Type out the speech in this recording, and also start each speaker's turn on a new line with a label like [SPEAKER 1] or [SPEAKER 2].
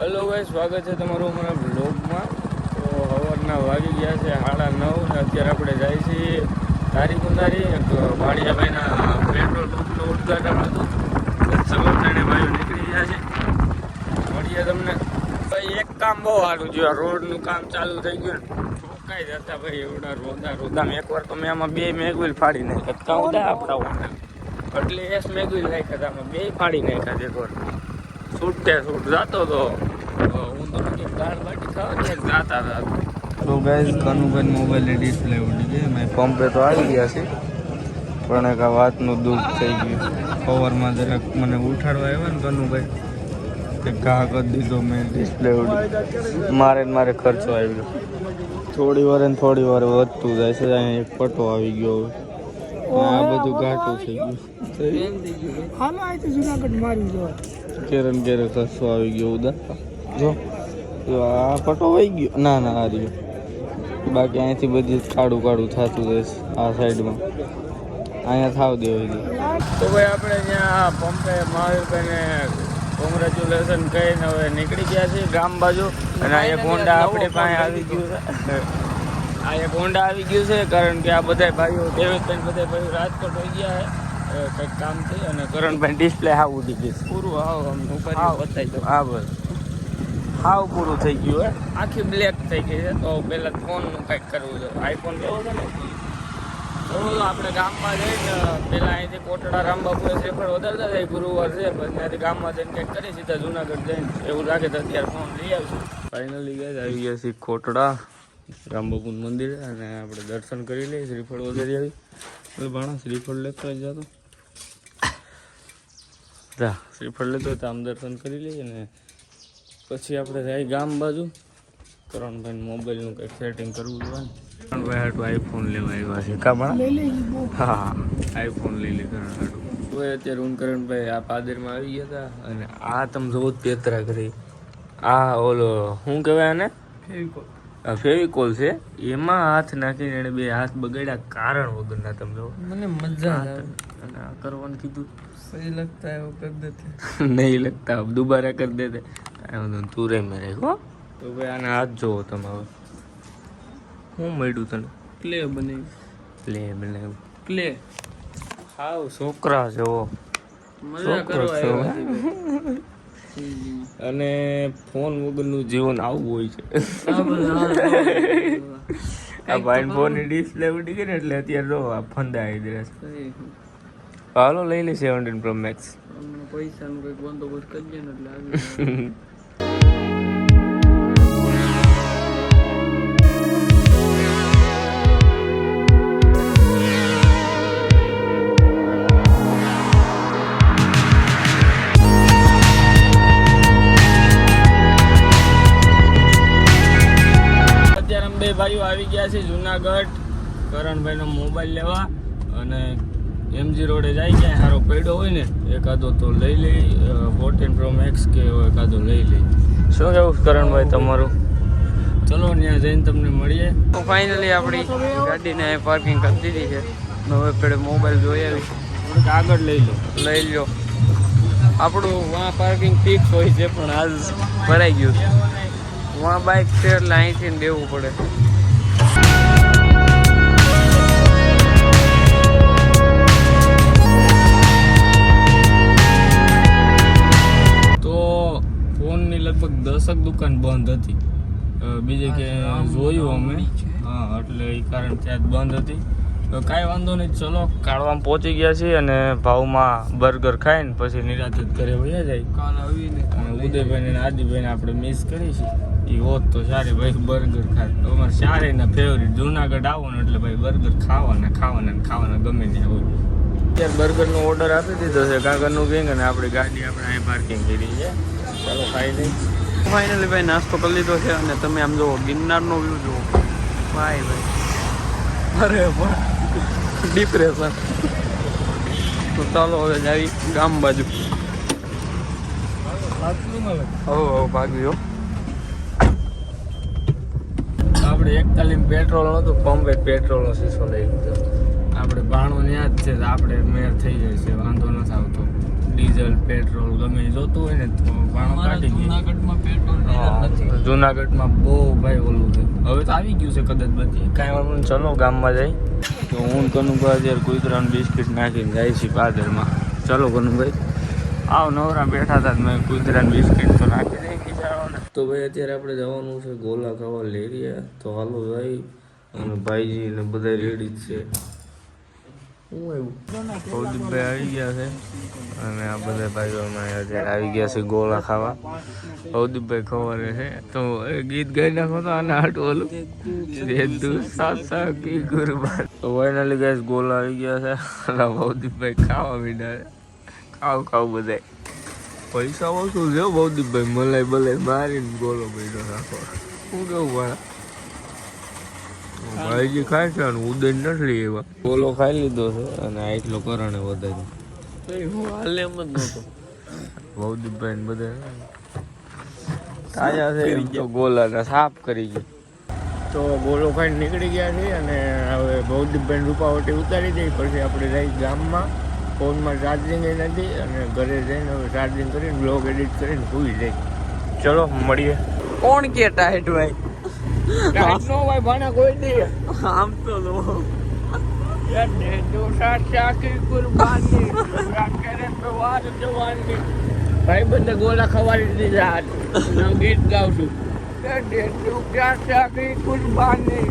[SPEAKER 1] Hello guys, સ્વાગત છે તમારું અમારા બ્લોગમાં. તો સવારના વાગી ગયા છે 9:30 ને અત્યારે આપણે જાય છીએ તારીખુંદારી ભાણિયાભાઈના પેટ્રોલ પંપનું ઉદ્ઘાટન હતું. સવારે ભાઈઓ નીકળી ગયા છે. મળીએ તમને. ભાઈ એક કામ બહુ સારું જોયું, રોડનું કામ ચાલુ થઈ ગયું. ઠોકાઈ જતા ભાઈ એવડા રોદામ. એકવાર તો મેં આમાં 2 મેગવિલ ફાડી નાખ્યા. કાઉડા આપણા એટલે એસ મેગવિલ નાખ્યા હતા, આમાં 2 ફાડી નાખ્યા એકવાર. છૂટે છૂટ જતો તો હું તો દાળ બાટી ખાવા જાતા હતા. તો ગાઈઝ કનુભાઈ મોબાઈલની ડિસ્પ્લે ઉડી ગઈ. મેં પંપે તો આવી ગયા છે, પણ એક આ વાતનું દુઃખ થઈ ગયું. પવરમાં જરાક મને ઉઠાડવા આવ્યા ને કનુભાઈ, કે ઘા કરી દીધો મેં, ડિસ્પ્લે ઉડી. મારે ખર્ચો આવ્યો. થોડી વાર વધતું જાય છે. અહીંયા એક પટો આવી ગયો. આ બધું ઘાટું થઈ ગયું. જુનાગઢ મારી જવા કેરે ખર્ચો આવી ગયો. ઉદા જો આ પટો વહી ગયો. ના આ રહ્યો. બાકી અહીંયાથી બધી કાળું થતું રહેશે આ સાઈડમાં. અહીંયા થાવ દેવી. તો ભાઈ આપણે ત્યાં પંપે મહાવીરભાઈને કોંગ્રેચ્યુલેશન કહીને હવે નીકળી ગયા છીએ ગામ બાજુ. અને આ એક હોન્ડા આપણી પાસે આવી ગયું છે. કારણ કે આ બધા ભાઈઓ દેવેશભાઈ બધા ભાઈઓ રાજકોટ હોઈ ગયા છે કંઈક કામથી. અને કરણભાઈ ડિસ્પ્લે હાવ ઉડી ગઈ પૂરું. બતાવી દો. હા બસ હાવ પૂરું થઈ ગયું હે. આખી બ્લેક થઈ ગઈ છે. તો પહેલાં ફોનનું કંઈક કરવું જોઈએ. આઈફોન લેવો છે ને તો આપણે ગામમાં જઈને પહેલાં અહીંથી કોટડા રામબાપુએ શ્રીફળ વધારતા થાય. ગુરુવાર છે, પછી ત્યાંથી ગામમાં જઈને કંઈક કરી સીધા જુનાગઢ જઈને એવું લાગે તો અત્યારે ફોન લઈ આવશું. ફાઇનલી ગયા આવી ગયા છીએ કોટડા રામબાપુનું મંદિર. અને આપણે દર્શન કરી લઈએ. શ્રીફળ વધારી આવી. ભાણા શ્રીફળ લેતો જતો શ્રીફળ લેતો તો આમ દર્શન કરી લઈએ. ને પછી આપણે જાય ગામ બાજુ. કરણભાઈ મોબાઈલનું કંઈક સેટિંગ કરવું જોઈએ. કરણભાઈ હાટું આઈફોન લેવા આવ્યા છે. કા ભણા? હા આઈફોન લઈ લે કરણ હાટું. તો અત્યારે હું કરણભાઈ આ પાદરમાં આવી ગયા હતા. અને આ તમે જોવો પેતરા કરી. આ ઓલો શું કહેવાય આને? ફેવિકોલ છે. એમાં હાથ નાખીને એને 2 હાથ બગાડ્યા કારણ વગરના. તમે જો મને મજા આવે. અને આ કરવાનું કીધું સહી લગતા है वो कर देते नहीं लगता अब दोबारा कर देते તું રે મેરે હો. તો ભાઈ આના હાથ જોવો તમે. હવે હું મળ્યું તને ક્લે બનાવ્યું ક્લે. હાવ છોકરા જેવો અને ફોન વગરનું જીવન આવું હોય છે. આ ભાઈ ફોનની ડિસ્પ્લે ઉડી ગઈ ને એટલે અત્યારે જો આ ફંદાઈ દે. હાલો લઈ લે 17 Pro Max. પૈસાનું કંઈક બંદોબસ્ત કરી ને એટલે અત્યારે અમે 2 ભાઈઓ આવી ગયા છે જુનાગઢ કરણભાઈનો મોબાઈલ લેવા. અને MG રોડે જાય ક્યાંય સારો પડ્યો હોય ને એકાદો તો લઈ લઈ. 14 Pro Max કે એકાદો લઈ લઈ. શું કહેવું કરણભાઈ તમારું? ચલો ત્યાં જઈને તમને મળીએ. તો ફાઇનલી આપણી ગાડીને પાર્કિંગ કરી દીધી છે. હવે પેડે મોબાઈલ જોઈ આવી. આગળ લઈ લો. આપણું વાં પાર્કિંગ ફિક્સ હોય છે, પણ આજ ભરાઈ ગયું છે. વાં બાઇક છે એટલે અહીંથી દેવું પડે. લગભગ 10 દુકાન બંધ હતી. બીજે કે જોયું અમે. હા એટલે એ કારણ ત્યાં બંધ હતી. તો કાંઈ વાંધો નહીં. ચલો કાઢવામાં પહોંચી ગયા છીએ. અને ભાવમાં બર્ગર ખાઈને પછી નિરાતે ઘરે વયા જાય. કાલ આવીને અને ઉદયભાઈને અને આદિભાઈને આપણે મિસ કરી છે. એ હોત તો સારી ભાઈ બર્ગર ખાય. તો અમારે સારીના ફેવરિટ જુનાગઢ આવો ને એટલે ભાઈ બર્ગર ખાવાના ગમે ત્યાં હોય. અત્યારે બર્ગરનો ઓર્ડર આપી દીધો છે કાકાનું ગેંગ. અને આપણી ગાડી આપણે અહીં પાર્કિંગ કરી છે. ચાલો ખાઈ લઈ. ફાઇનલી ભાઈ નાસ્તો કરી લીધો છે. અને તમે આમ જુઓ ગિરનારનો વ્યૂ જુઓ ભાઈ. અરે ડિપ્રેશન. તો ચાલો હવે જાવી ગામ બાજુ. ભાગ્યો આપણે 41 પેટ્રોલ નહોતું. પંપે પેટ્રોલનો શીશો લઈ લીધો. આપણે બાણું ત્યાં જ છે. આપણે મેર થઈ જાય છે, વાંધો નથી આવતો. ડીઝલ પેટ્રોલ ગમે એ જોતું હોય ને તો ભાણો કાઢી ગયું.
[SPEAKER 2] જુનાગઢમાં પેટ્રોલ ડીઝલ નથી.
[SPEAKER 1] જુનાગઢમાં બહુ ભાઈ ઓલું છે. હવે તો આવી ગયું છે કદાચ બધી કાંઈ વાંધો નહીં. ચલો ગામમાં જઈ તો હું કનુભાઈ અત્યારે કુતરાનું બિસ્કિટ નાખીને જાય છે પાદરમાં. ચલો કનુભાઈ આવ નવરા બેઠા હતા મેં કુતરાનું બિસ્કિટ તો નાખી દઈ બિચારાઓને. તો ભાઈ અત્યારે આપણે જવાનું છે ગોલા ખાવા લઈ રહ્યા તો હાલો ભાઈ. અને ભાઈજી ને બધા રેડી જ છે. હું એવું ભવદીપભાઈ આવી ગયા છે અને આ બધા ભાઈઓ અત્યારે આવી ગયા છે ગોળા ખાવા. ભવદીપભાઈ ખવારે છે તો એ ગીત ગાઈ નાખો તો આના હાટું ઓલું કી ગુરબાન. તો ફાઇનલી ગાઈસ ગોળા આવી ગયા છે અને ભવદીપભાઈ ખાવા મીડા ખાવ બધાય. પૈસા ઓછું છે ભવદીપભાઈ મલાઈ બલાઈ મારીને ગોળો પીડો નાખો. શું કેવું ભાઈ ભાઈજી ખાય છે અને ઉદય નથી એવા ગોલો ખાઈ લીધો છે અને આટલો કરણે વધારે
[SPEAKER 2] હાલે એમ જ નહોતો.
[SPEAKER 1] ભવદીપભાઈ ને બધા તાજા છે એમ તો ગોલાને સાફ કરી ગયા. તો ગોલો ખાઈને નીકળી ગયા છે અને હવે ભવદીપભાઈ રૂપાવટી ઉતારી દઈ પછી આપણે જઈ ગામમાં. ફોનમાં ચાર્જિંગ નથી અને ઘરે જઈને હવે ચાર્જિંગ કરીને બ્લોગ એડિટ કરીને ભૂલી જઈ. ચલો મળીએ.
[SPEAKER 2] કોણ કે ટાઈટ ભાઈ?
[SPEAKER 1] ટાઈટ નો ભાઈ ભાણા કોઈ દે
[SPEAKER 2] આમ તો લો
[SPEAKER 1] ભાઈ બંને ગોળા ખવાડી દીધા ગીત ગાઉં છું કુરબાની